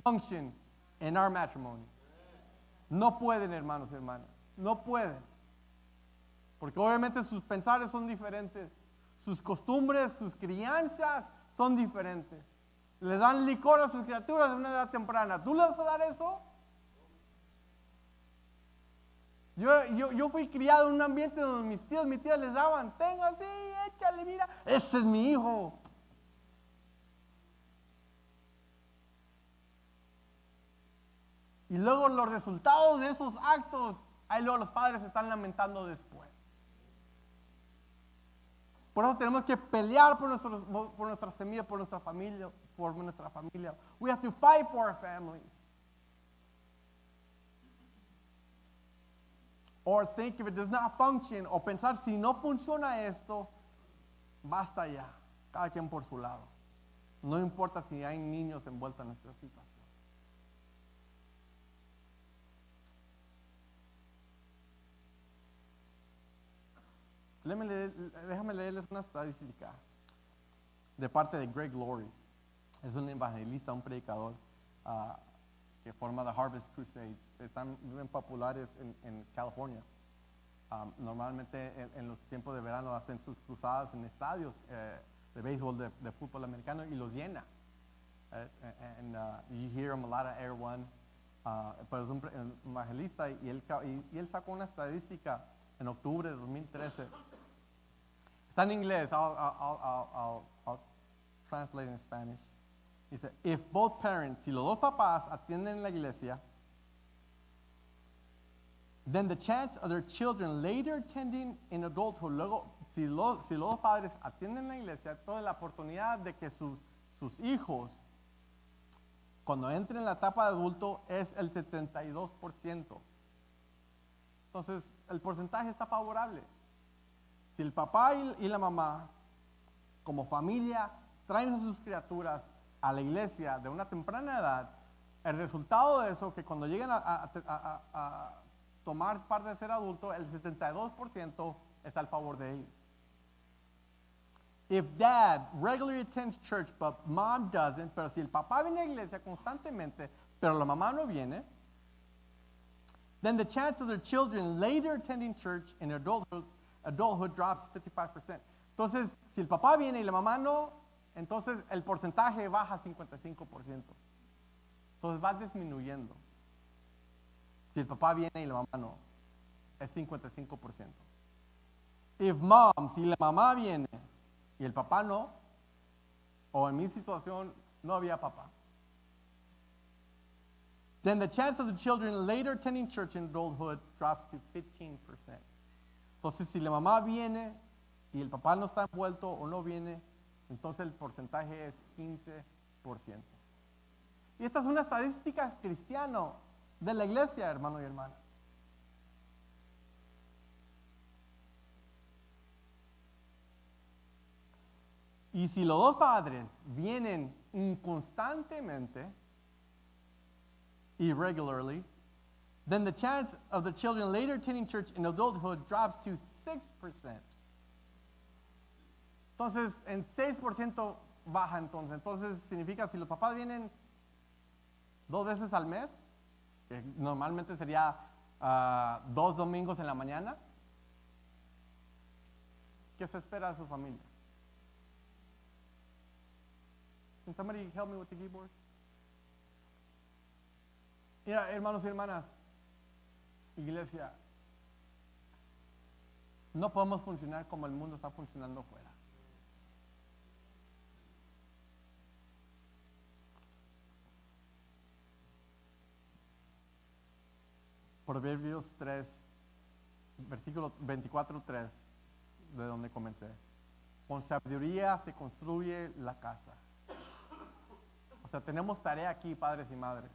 function in our matrimony. No pueden, hermanos y hermanas. No pueden. Porque obviamente sus pensares son diferentes. Sus costumbres, sus crianzas son diferentes. Le dan licor a sus criaturas de una edad temprana. ¿Tú le vas a dar eso? Yo fui criado en un ambiente donde mis tías les daban, tengo así, échale, mira, ese es mi hijo. Y luego los resultados de esos actos, ahí luego los padres se están lamentando después. Por eso tenemos que pelear por nuestra semilla, por nuestra familia, We have to fight for our families. Or think if it does not function, o pensar si no funciona esto, basta ya, cada quien por su lado. No importa si hay niños envueltos en esta situación. Déjame leerles una estadística de parte de Greg Laurie. Es un evangelista, un predicador que forma The Harvest Crusade. Están bien populares en California. Normalmente en los tiempos de verano hacen sus cruzadas en estadios de béisbol, de fútbol americano, y los llena. You hear him a lot at Air One. Pero es un evangelista y él sacó una estadística en octubre de 2013. Está en inglés. I'll translate in Spanish. Dice, if both parents, si los dos papás atienden la iglesia, then the chance of their children later attending in adulthood, luego, si los dos padres atienden la iglesia, toda la oportunidad de que sus hijos, cuando entren en la etapa de adulto, es el 72%. Entonces, el porcentaje está favorable. Si el papá y la mamá, como familia, traen a sus criaturas a la iglesia de una temprana edad, el resultado de eso, que cuando lleguen a tomar parte de ser adulto, el 72% está al favor de ellos. If dad regularly attends church but mom doesn't, pero si el papá viene a la iglesia constantemente, pero la mamá no viene, then the chance of their children later attending church in adulthood drops 55%. Entonces, si el papá viene y la mamá no, entonces el porcentaje baja 55%. Entonces va disminuyendo. Si si el papá viene y la mamá no. Es 55%. If mom, si la mamá viene y el papá no, o en mi situación no había papá, then the chance of the children later attending church in adulthood drops to 15%. Entonces, si la mamá viene y el papá no está envuelto o no viene, entonces el porcentaje es 15%. Y esta es una estadística cristiana de la iglesia, hermano y hermana. Y si los dos padres vienen inconstantemente, irregularly, then the chance of the children later attending church in adulthood drops to 6%. Entonces, en 6% baja entonces. Entonces, significa si los papás vienen 2 veces al mes, que normalmente sería 2 domingos en la mañana, ¿qué se espera de su familia? Can somebody help me with the keyboard? Mira, hermanos y hermanas, iglesia, no podemos funcionar como el mundo está funcionando afuera. Proverbios 3, versículo 24:3, de donde comencé. Con sabiduría se construye la casa. O sea, tenemos tarea aquí, padres y madres.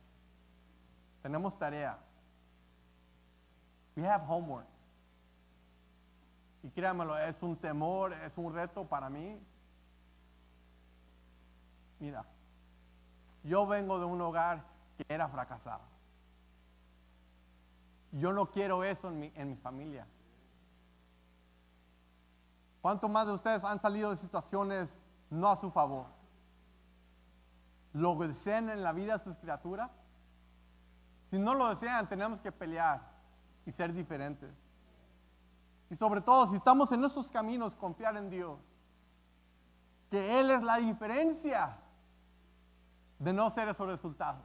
Tenemos tarea. We have homework. Y créanmelo, es un temor, es un reto para mí. Mira, yo vengo de un hogar que era fracasado. Yo no quiero eso en mi familia. ¿Cuántos más de ustedes han salido de situaciones no a su favor? ¿Lo desean en la vida de sus criaturas? Si no lo desean, tenemos que pelear y ser diferentes. Y sobre todo, si estamos en nuestros caminos, confiar en Dios. Que Él es la diferencia de no ser esos resultados.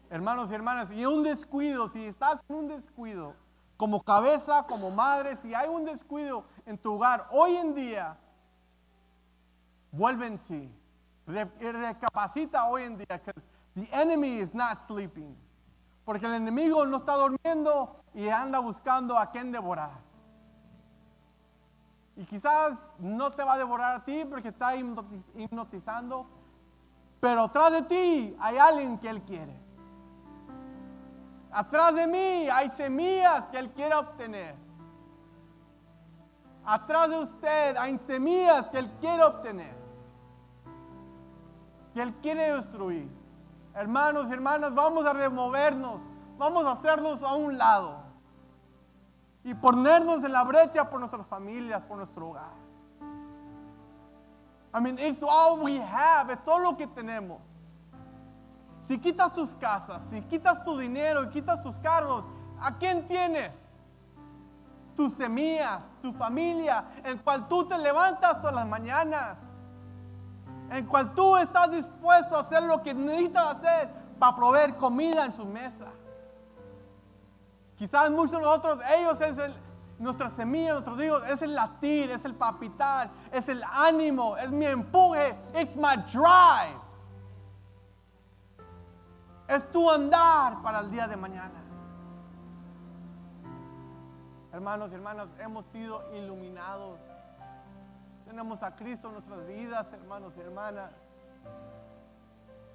Hermanos y hermanas, y un descuido, si estás en un descuido, como cabeza, como madre, si hay un descuido en tu hogar hoy en día, vuelve en sí. Recapacita hoy en día, because the enemy is not sleeping. Porque el enemigo no está durmiendo y anda buscando a quien devorar. Y quizás no te va a devorar a ti porque está hipnotizando, pero atrás de ti hay alguien que él quiere. Atrás de mí hay semillas que él quiere obtener. Atrás de usted hay semillas que él quiere obtener, que él quiere destruir. Hermanos y hermanas, vamos a removernos, vamos a hacernos a un lado y ponernos en la brecha por nuestras familias, por nuestro hogar. I mean, it's all we have, es todo lo que tenemos. Si quitas tus casas, si quitas tu dinero y quitas tus carros, ¿a quién tienes? Tus semillas, tu familia, en cual tú te levantas todas las mañanas, en cual tú estás dispuesto a hacer lo que necesitas hacer para proveer comida en su mesa. Quizás muchos de nosotros, ellos es nuestra semilla, nuestros hijos, es el latir, es el palpitar, es el ánimo, es mi empuje, it's my drive. Es tu andar para el día de mañana. Hermanos y hermanas, hemos sido iluminados. Tenemos a Cristo en nuestras vidas, hermanos y hermanas.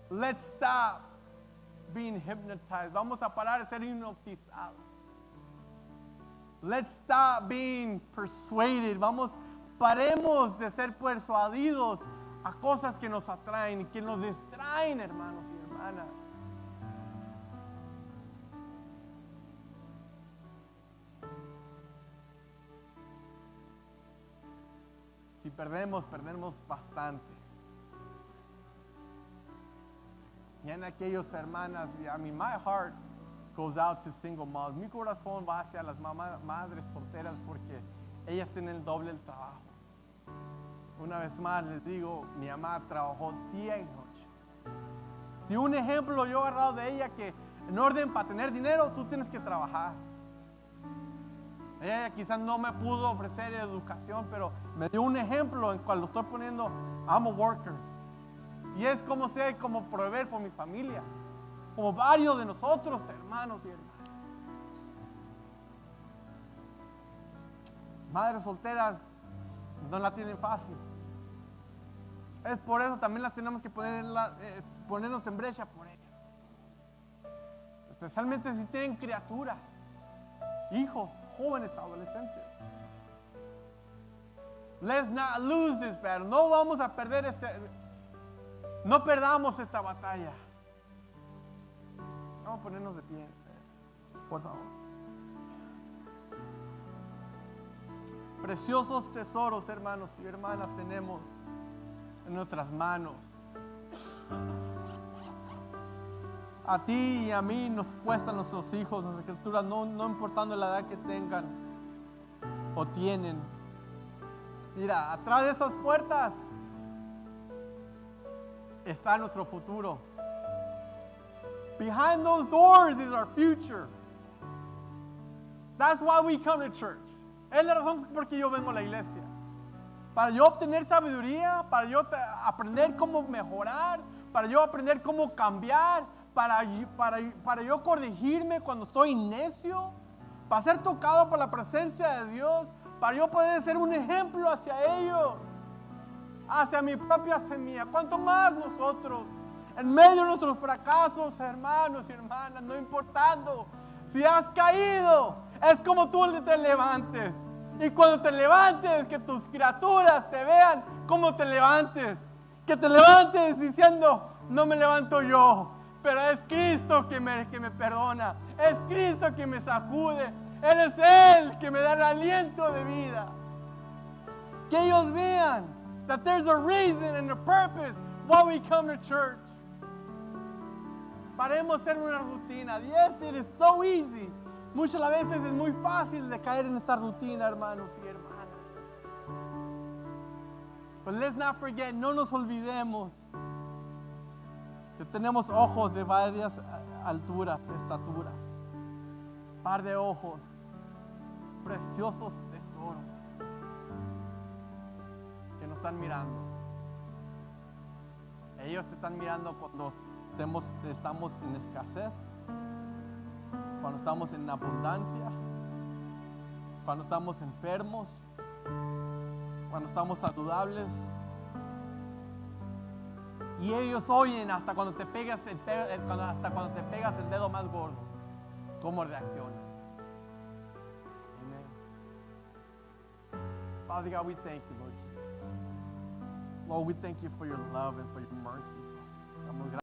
Let's stop being hypnotized. Vamos a parar de ser hipnotizados. Let's stop being persuaded. Paremos de ser persuadidos a cosas que nos atraen y que nos distraen, hermanos y hermanas. Si perdemos bastante. Y en aquellos hermanas, I mean, my heart goes out to single moms. Mi corazón va hacia las madres solteras porque ellas tienen el doble del trabajo. Una vez más les digo, mi mamá trabajó día y noche. Si un ejemplo yo he agarrado de ella, que En orden para tener dinero, tú tienes que trabajar. Ella quizás no me pudo ofrecer educación, pero me dio un ejemplo en cual lo estoy poniendo. I'm a worker. Y es como ser, como proveer por mi familia. Como varios de nosotros, hermanos y hermanas. Madres solteras no la tienen fácil. Es por eso también las tenemos que ponernos en brecha por ellas. Especialmente si tienen criaturas, hijos, jóvenes, adolescentes. Let's not lose this battle. No vamos a perder no perdamos esta batalla. Vamos a ponernos de pie, por favor. Preciosos tesoros, hermanos y hermanas, tenemos en nuestras manos. A ti y a mí nos cuestan nuestros hijos, nuestras criaturas, no importando la edad que tengan o tienen. Mira, atrás de esas puertas está nuestro futuro. Behind those doors is our future. That's why we come to church. Es la razón por que yo vengo a la iglesia. Para yo obtener sabiduría, para yo aprender cómo mejorar, para yo aprender cómo cambiar, para yo corregirme cuando estoy necio, para ser tocado por la presencia de Dios, para yo poder ser un ejemplo hacia ellos, hacia mi propia semilla. ¿Cuánto más nosotros, en medio de nuestros fracasos, hermanos y hermanas, no importando si has caído, es como tú te levantes. Y cuando te levantes, que tus criaturas te vean como te levantes. Que te levantes diciendo, no me levanto yo, pero es Cristo que me perdona. Es Cristo que me sacude. Él es Él que me da el aliento de vida. Que ellos vean that there's a reason and a purpose why we come to church. Paremos ser una rutina. Yes, it is so easy. Muchas veces es muy fácil de caer en esta rutina, hermanos y hermanas. But let's not forget, no nos olvidemos que tenemos ojos de varias alturas, estaturas. Par de ojos, preciosos tesoros que nos están mirando. Ellos te están mirando cuando estamos en escasez, cuando estamos en abundancia, cuando estamos enfermos, cuando estamos saludables. Y ellos oyen hasta cuando te pegas el dedo más gordo, cómo reaccionas. Amen. Father God, we thank you, Lord Jesus. Lord, we thank you for your love and for your mercy.